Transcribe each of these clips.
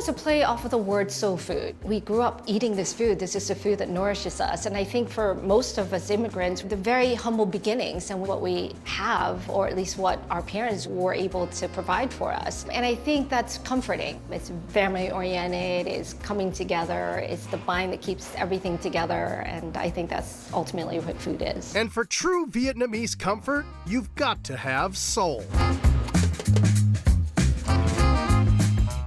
was a play off of the word soul food. We grew up eating this food. This is the food that nourishes us. And I think for most of us immigrants, the very humble beginnings and what we have, or at least what our parents were able to provide for us. And I think that's comforting. It's family oriented, it's coming together, it's the bind that keeps everything together. And I think that's ultimately what food is. And for true Vietnamese comfort, you've got to have Soall.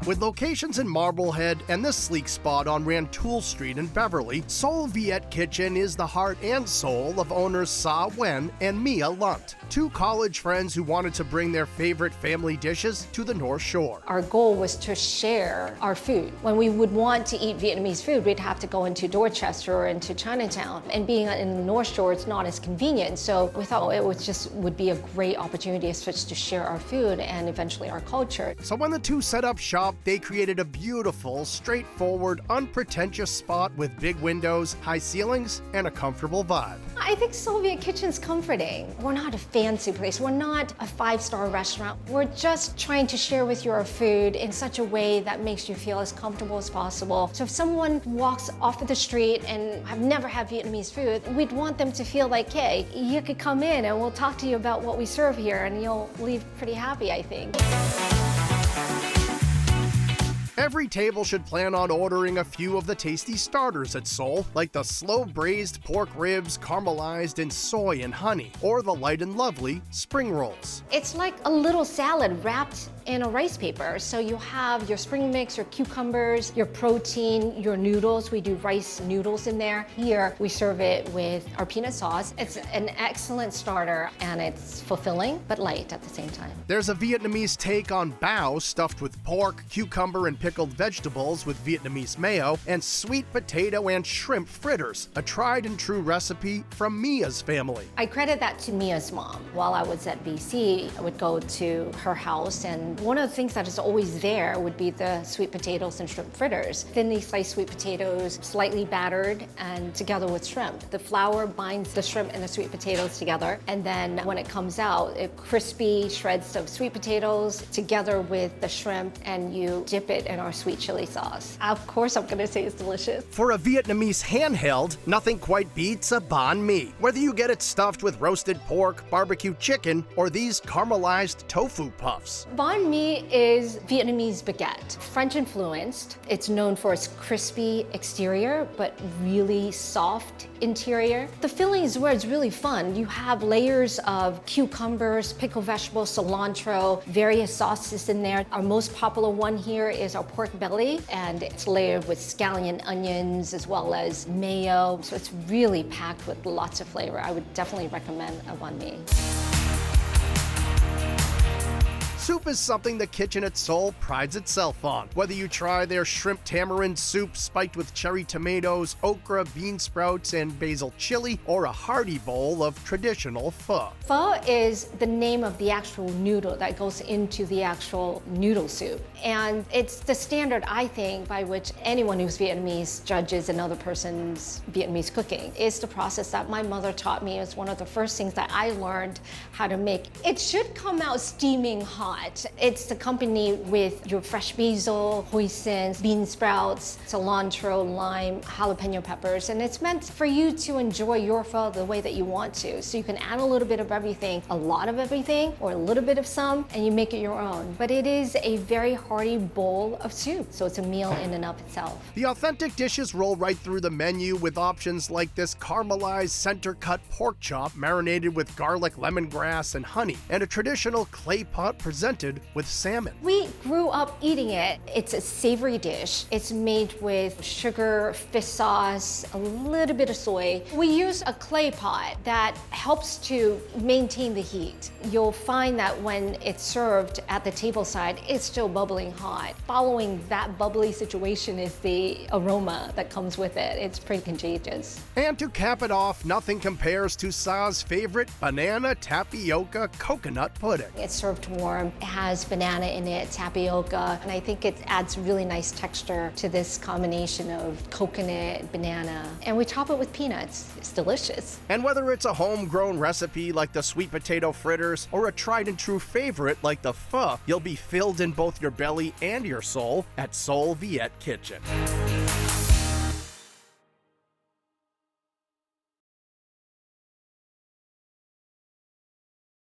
With locations in Marblehead and this sleek spot on Rantoul Street in Beverly, Soall Viet Kitchen is the heart and soul of owners Sa Wen and Mia Lunt, two college friends who wanted to bring their favorite family dishes to the North Shore. Our goal was to share our food. When we would want to eat Vietnamese food, we'd have to go into Dorchester or into Chinatown. And being in the North Shore, it's not as convenient. So we thought it would be a great opportunity for us to share our food and eventually our culture. So when the two set up shop, they created a beautiful, straightforward, unpretentious spot with big windows, high ceilings, and a comfortable vibe. I think Soall Viet Kitchen's comforting. We're not a fancy place. We're not a five-star restaurant. We're just trying to share with you our food in such a way that makes you feel as comfortable as possible. So if someone walks off of the street and have never had Vietnamese food, we'd want them to feel like, hey, you could come in and we'll talk to you about what we serve here and you'll leave pretty happy, I think. Every table should plan on ordering a few of the tasty starters at Soall, like the slow braised pork ribs caramelized in soy and honey, or the light and lovely spring rolls. It's like a little salad wrapped in a rice paper. So you have your spring mix, your cucumbers, your protein, your noodles. We do rice noodles in there. Here, we serve it with our peanut sauce. It's an excellent starter, and it's fulfilling, but light at the same time. There's a Vietnamese take on bao stuffed with pork, cucumber, and pickled vegetables with Vietnamese mayo, and sweet potato and shrimp fritters, a tried and true recipe from Mia's family. I credit that to Mia's mom. While I was at BC, I would go to her house, and one of the things that is always there would be the sweet potatoes and shrimp fritters. Thinly sliced sweet potatoes, slightly battered, and together with shrimp. The flour binds the shrimp and the sweet potatoes together, and then when it comes out, crispy shreds of sweet potatoes together with the shrimp, and you dip it in our sweet chili sauce. Of course, I'm gonna say it's delicious. For a Vietnamese handheld, nothing quite beats a banh mi. Whether you get it stuffed with roasted pork, barbecue chicken, or these caramelized tofu puffs. Banh mi is Vietnamese baguette. French influenced. It's known for its crispy exterior, but really soft interior. The filling is where it's really fun. You have layers of cucumbers, pickled vegetables, cilantro, various sauces in there. Our most popular one here is our pork belly, and it's layered with scallion onions as well as mayo. So it's really packed with lots of flavor. I would definitely recommend a banh mi. Soup is something the kitchen at Soall prides itself on. Whether you try their shrimp tamarind soup spiked with cherry tomatoes, okra, bean sprouts, and basil chili, or a hearty bowl of traditional pho. Pho is the name of the actual noodle that goes into the actual noodle soup. And it's the standard, I think, by which anyone who's Vietnamese judges another person's Vietnamese cooking. It's the process that my mother taught me. It's one of the first things that I learned how to make. It should come out steaming hot. It's accompanied with your fresh basil, hoisin, bean sprouts, cilantro, lime, jalapeno peppers, and it's meant for you to enjoy your pho the way that you want to. So you can add a little bit of everything, a lot of everything, or a little bit of some, and you make it your own. But it is a very hearty bowl of soup, so it's a meal in and of itself. The authentic dishes roll right through the menu with options like this caramelized center-cut pork chop marinated with garlic, lemongrass, and honey, and a traditional clay pot presented with salmon. We grew up eating it. It's a savory dish. It's made with sugar, fish sauce, a little bit of soy. We use a clay pot that helps to maintain the heat. You'll find that when it's served at the table side, it's still bubbling hot. Following that bubbly situation is the aroma that comes with it. It's pretty contagious. And to cap it off, nothing compares to Sa's favorite banana tapioca coconut pudding. It's served warm. has banana in it, tapioca, and I think it adds really nice texture to this combination of coconut, banana, and we top it with peanuts. It's delicious. And whether it's a homegrown recipe like the sweet potato fritters or a tried and true favorite like the pho, you'll be filled in both your belly and your soul at Soall Viet Kitchen.